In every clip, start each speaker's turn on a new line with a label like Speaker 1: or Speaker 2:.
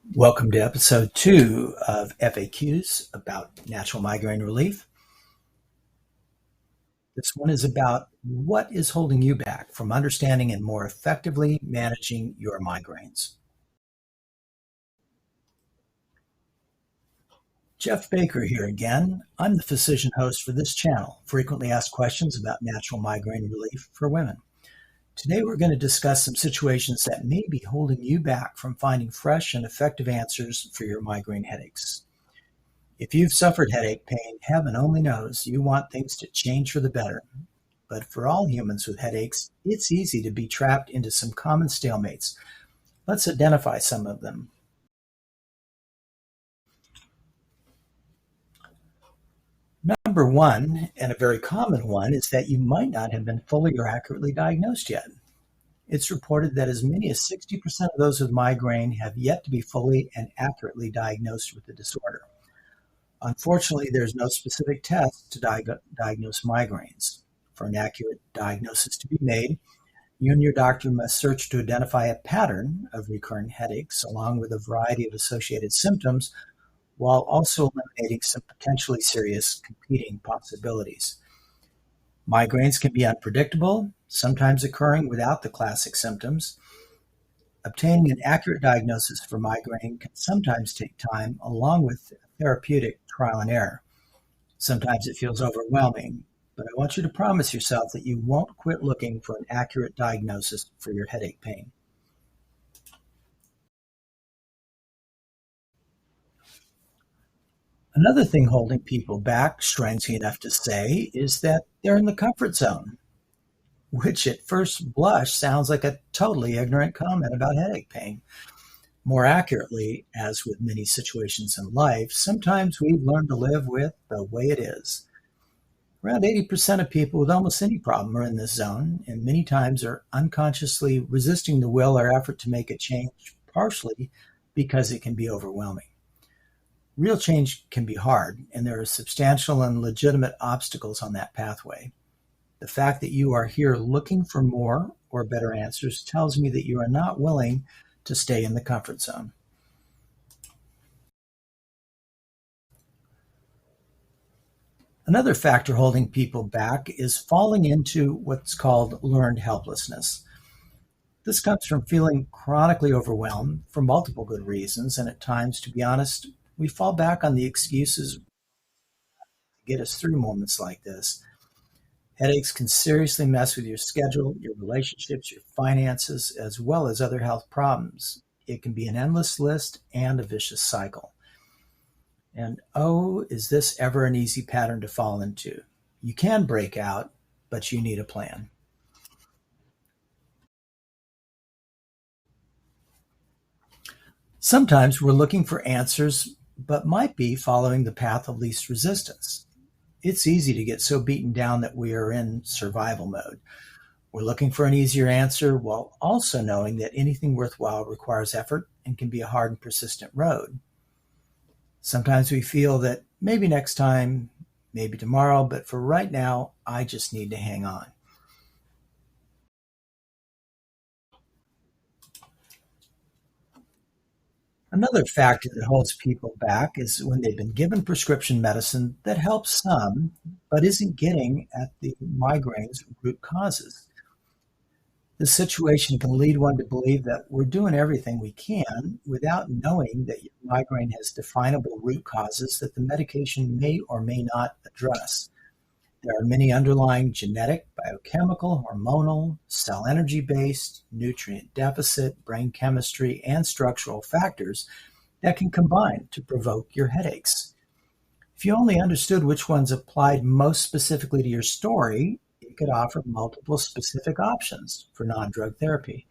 Speaker 1: Welcome to episode 2 of FAQs about natural migraine relief. This one is about what is holding you back from understanding and more effectively managing your migraines. Jeff Baker here again. I'm the physician host for this channel, frequently asked questions about natural migraine relief for women. Today we're going to discuss some situations that may be holding you back from finding fresh and effective answers for your migraine headaches. If you've suffered headache pain, heaven only knows you want things to change for the better. But for all humans with headaches, it's easy to be trapped into some common stalemates. Let's identify some of them. Number one, and a very common one, is that you might not have been fully or accurately diagnosed yet. It's reported that as many as 60% of those with migraine have yet to be fully and accurately diagnosed with the disorder. Unfortunately, there's no specific test to diagnose migraines. For an accurate diagnosis to be made, you and your doctor must search to identify a pattern of recurrent headaches along with a variety of associated symptoms while also eliminating some potentially serious competing possibilities. Migraines can be unpredictable, sometimes occurring without the classic symptoms. Obtaining an accurate diagnosis for migraine can sometimes take time, along with therapeutic trial and error. Sometimes it feels overwhelming, but I want you to promise yourself that you won't quit looking for an accurate diagnosis for your headache pain. Another thing holding people back, strangely enough to say, is that they're in the comfort zone, which at first blush sounds like a totally ignorant comment about headache pain. More accurately, as with many situations in life, sometimes we've learned to live with the way it is. Around 80% of people with almost any problem are in this zone, and many times are unconsciously resisting the will or effort to make a change, partially because it can be overwhelming. Real change can be hard, and there are substantial and legitimate obstacles on that pathway. The fact that you are here looking for more or better answers tells me that you are not willing to stay in the comfort zone. Another factor holding people back is falling into what's called learned helplessness. This comes from feeling chronically overwhelmed for multiple good reasons, and at times, to be honest, we fall back on the excuses to get us through moments like this. Headaches can seriously mess with your schedule, your relationships, your finances, as well as other health problems. It can be an endless list and a vicious cycle. And oh, is this ever an easy pattern to fall into? You can break out, but you need a plan. Sometimes we're looking for answers, but might be following the path of least resistance. It's easy to get so beaten down that we are in survival mode. We're looking for an easier answer while also knowing that anything worthwhile requires effort and can be a hard and persistent road. Sometimes we feel that maybe next time, maybe tomorrow, but for right now, I just need to hang on. Another factor that holds people back is when they've been given prescription medicine that helps some, but isn't getting at the migraine's root causes. This situation can lead one to believe that we're doing everything we can without knowing that your migraine has definable root causes that the medication may or may not address. There are many underlying genetic, biochemical, hormonal, cell energy based, nutrient deficit, brain chemistry, and structural factors that can combine to provoke your headaches. If you only understood which ones applied most specifically to your story, it could offer multiple specific options for non drug therapy.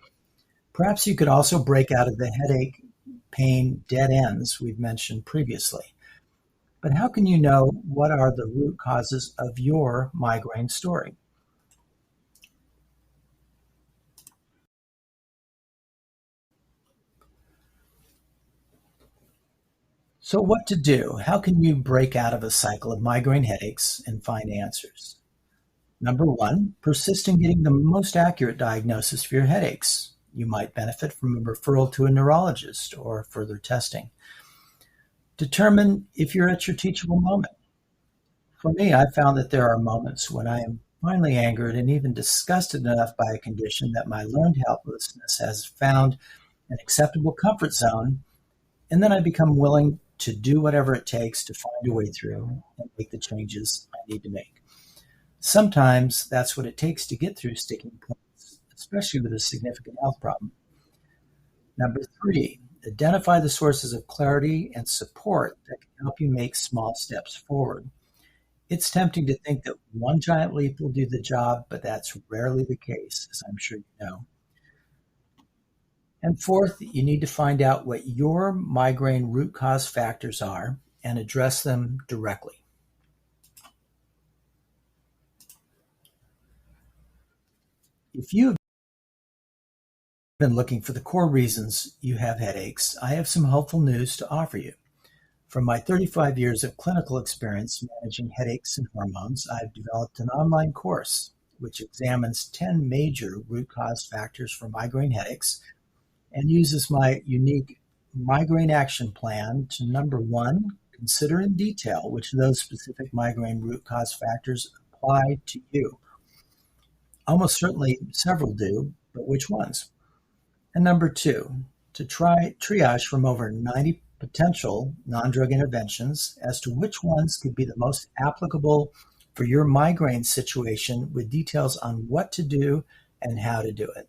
Speaker 1: Perhaps you could also break out of the headache pain dead ends we've mentioned previously. But how can you know what are the root causes of your migraine story? So, what to do? How can you break out of a cycle of migraine headaches and find answers? Number one, persist in getting the most accurate diagnosis for your headaches. You might benefit from a referral to a neurologist or further testing. Determine if you're at your teachable moment. For me, I found that there are moments when I am finally angered and even disgusted enough by a condition that my learned helplessness has found an acceptable comfort zone, and then I become willing to do whatever it takes to find a way through and make the changes I need to make. Sometimes that's what it takes to get through sticking points, especially with a significant health problem. Number three, identify the sources of clarity and support that can help you make small steps forward. It's tempting to think that one giant leap will do the job, but that's rarely the case, as I'm sure you know. And fourth, you need to find out what your migraine root cause factors are and address them directly. If you've been looking for the core reasons you have headaches, I have some hopeful news to offer you. From my 35 years of clinical experience managing headaches and hormones, I've developed an online course which examines 10 major root cause factors for migraine headaches and uses my unique migraine action plan to number one, consider in detail which of those specific migraine root cause factors apply to you. Almost certainly several do, but which ones? And number two, to try triage from over 90 potential non-drug interventions as to which ones could be the most applicable for your migraine situation with details on what to do and how to do it.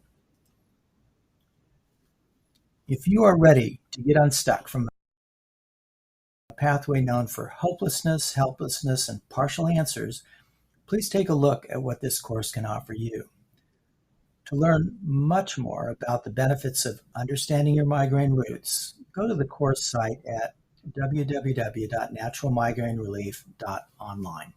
Speaker 1: If you are ready to get unstuck from a pathway known for hopelessness, helplessness, and partial answers, please take a look at what this course can offer you. To learn much more about the benefits of understanding your migraine roots, go to the course site at www.naturalmigrainerelief.online.